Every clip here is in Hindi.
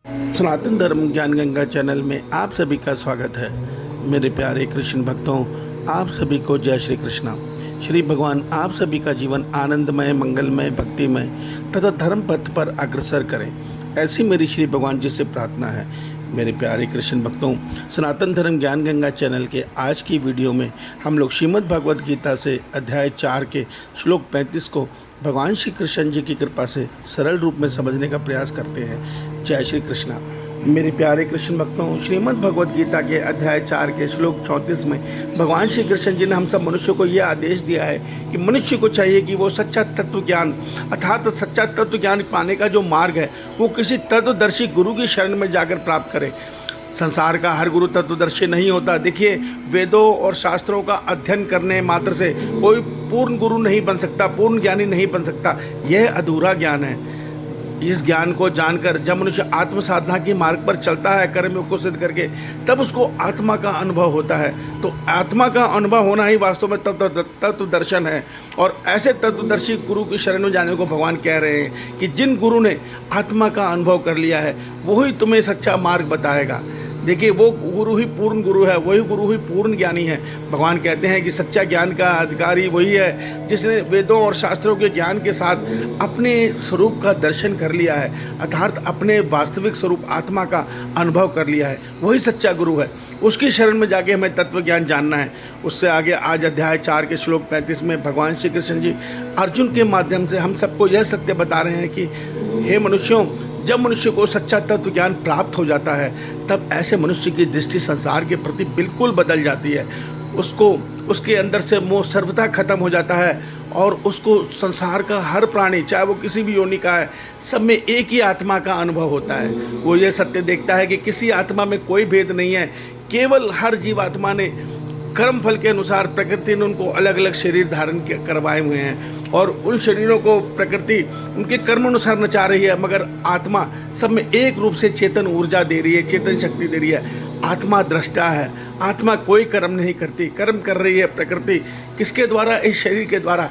सनातन धर्म ज्ञान गंगा चैनल में आप सभी का स्वागत है। मेरे प्यारे कृष्ण भक्तों, आप सभी को जय श्री कृष्णा। श्री भगवान आप सभी का जीवन आनंदमय, मंगलमय, भक्तिमय तथा धर्म पथ पर अग्रसर करें, ऐसी मेरी श्री भगवान जी से प्रार्थना है। मेरे प्यारे कृष्ण भक्तों, सनातन धर्म ज्ञान गंगा चैनल के आज की वीडियो में हम लोग श्रीमद् भगवद गीता से अध्याय 4 के श्लोक 35 को भगवान श्री कृष्ण जी की कृपा से सरल रूप में समझने का प्रयास करते हैं। जय श्री कृष्णा। मेरे प्यारे कृष्ण भक्तों, श्रीमद् भगवद गीता के अध्याय 4 के श्लोक 34 में भगवान श्री कृष्ण जी ने हम सब मनुष्यों को यह आदेश दिया है कि मनुष्य को चाहिए कि वो सच्चा तत्व ज्ञान अर्थात सच्चा तत्व ज्ञान पाने का जो मार्ग है वो किसी तत्वदर्शी गुरु की शरण में जाकर प्राप्त करे। संसार का हर गुरु तत्वदर्शी नहीं होता। देखिए, वेदों और शास्त्रों का अध्ययन करने मात्र से कोई पूर्ण गुरु नहीं बन सकता, पूर्ण ज्ञानी नहीं बन सकता। यह अधूरा ज्ञान है। इस ज्ञान को जानकर जब मनुष्य आत्म साधना के मार्ग पर चलता है, कर्म योग को सिद्ध करके, तब उसको आत्मा का अनुभव होता है। तो आत्मा का अनुभव होना ही वास्तव में तत्व दर्शन है। और ऐसे तत्वदर्शी गुरु की शरण में जाने को भगवान कह रहे हैं कि जिन गुरु ने आत्मा का अनुभव कर लिया है वही तुम्हें सच्चा मार्ग बताएगा। देखिए, वो गुरु ही पूर्ण गुरु है, वही गुरु ही पूर्ण ज्ञानी है। भगवान कहते हैं कि सच्चा ज्ञान का अधिकारी वही है जिसने वेदों और शास्त्रों के ज्ञान के साथ अपने स्वरूप का दर्शन कर लिया है, अर्थात अपने वास्तविक स्वरूप आत्मा का अनुभव कर लिया है। वही सच्चा गुरु है। उसकी शरण में जाके हमें तत्व ज्ञान जानना है। उससे आगे आज अध्याय 4 के श्लोक 35 में भगवान श्री कृष्ण जी अर्जुन के माध्यम से हम सबको यह सत्य बता रहे हैं कि हे मनुष्यों, जब मनुष्य को सच्चा तत्व ज्ञान प्राप्त हो जाता है तब ऐसे मनुष्य की दृष्टि संसार के प्रति बिल्कुल बदल जाती है। उसको उसके अंदर से मोह सर्वथा खत्म हो जाता है और उसको संसार का हर प्राणी, चाहे वो किसी भी योनि का है, सब में एक ही आत्मा का अनुभव होता है। वो ये सत्य देखता है कि किसी आत्मा में कोई भेद नहीं है। केवल हर जीवात्मा ने कर्म फल के अनुसार प्रकृति ने उनको अलग अलग शरीर धारण करवाए हुए हैं और उन शरीरों को प्रकृति उनके कर्म अनुसार नचा रही है, मगर आत्मा सब में एक रूप से चेतन ऊर्जा दे रही है, चेतन शक्ति दे रही है। आत्मा दृष्टा है। आत्मा कोई कर्म नहीं करती, कर्म कर रही है प्रकृति। किसके द्वारा? इस शरीर के द्वारा।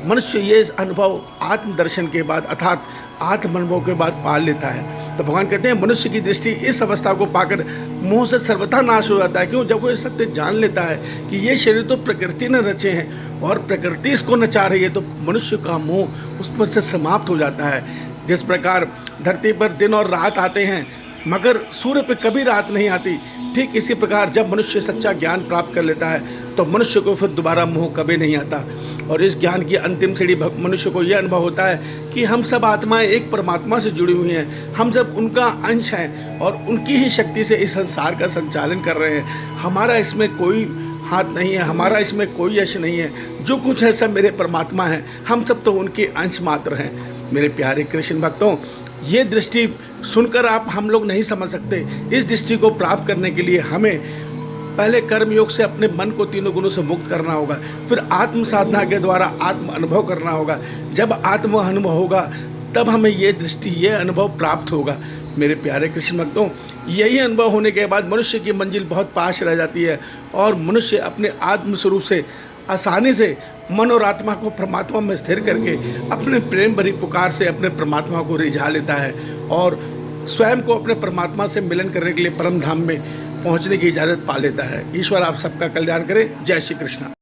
मनुष्य ये अनुभव आत्मदर्शन के बाद अर्थात आत्म अनुभव के बाद पाल लेता है। तो भगवान कहते हैं मनुष्य की दृष्टि इस अवस्था को पाकर मोह से सर्वथा नाश हो जाता है। क्यों? जब वो ये सत्य जान लेता है कि ये शरीर तो प्रकृति ने रचे हैं और प्रकृति इसको नचा रही है, तो मनुष्य का मोह उस पर से समाप्त हो जाता है। जिस प्रकार धरती पर दिन और रात आते हैं मगर सूर्य पे कभी रात नहीं आती, ठीक इसी प्रकार जब मनुष्य सच्चा ज्ञान प्राप्त कर लेता है तो मनुष्य को फिर दोबारा मोह कभी नहीं आता। और इस ज्ञान की अंतिम सीढ़ी मनुष्य को यह अनुभव होता है कि हम सब आत्माएं एक परमात्मा से जुड़ी हुई हैं, हम सब उनका अंश हैं और उनकी ही शक्ति से इस संसार का संचालन कर रहे हैं। हमारा इसमें कोई हाथ नहीं है, हमारा इसमें कोई यश नहीं है। जो कुछ है सब मेरे परमात्मा है, हम सब तो उनके अंश मात्र हैं। मेरे प्यारे कृष्ण भक्तों, ये दृष्टि सुनकर आप हम लोग नहीं समझ सकते। इस दृष्टि को प्राप्त करने के लिए हमें पहले कर्म योग से अपने मन को तीनों गुणों से मुक्त करना होगा, फिर आत्म साधना के द्वारा आत्म अनुभव करना होगा। जब आत्म अनुभव होगा तब हमें ये दृष्टि, ये अनुभव प्राप्त होगा। मेरे प्यारे कृष्ण भक्तों, यही अनुभव होने के बाद मनुष्य की मंजिल बहुत पास रह जाती है और मनुष्य अपने आत्म स्वरूप से आसानी से मन और आत्मा को परमात्मा में स्थिर करके अपने प्रेम भरी पुकार से अपने परमात्मा को रिझा लेता है और स्वयं को अपने परमात्मा से मिलन करने के लिए परम धाम में पहुंचने की इजाज़त पा लेता है। ईश्वर आप सबका कल्याण करे। जय श्री कृष्ण।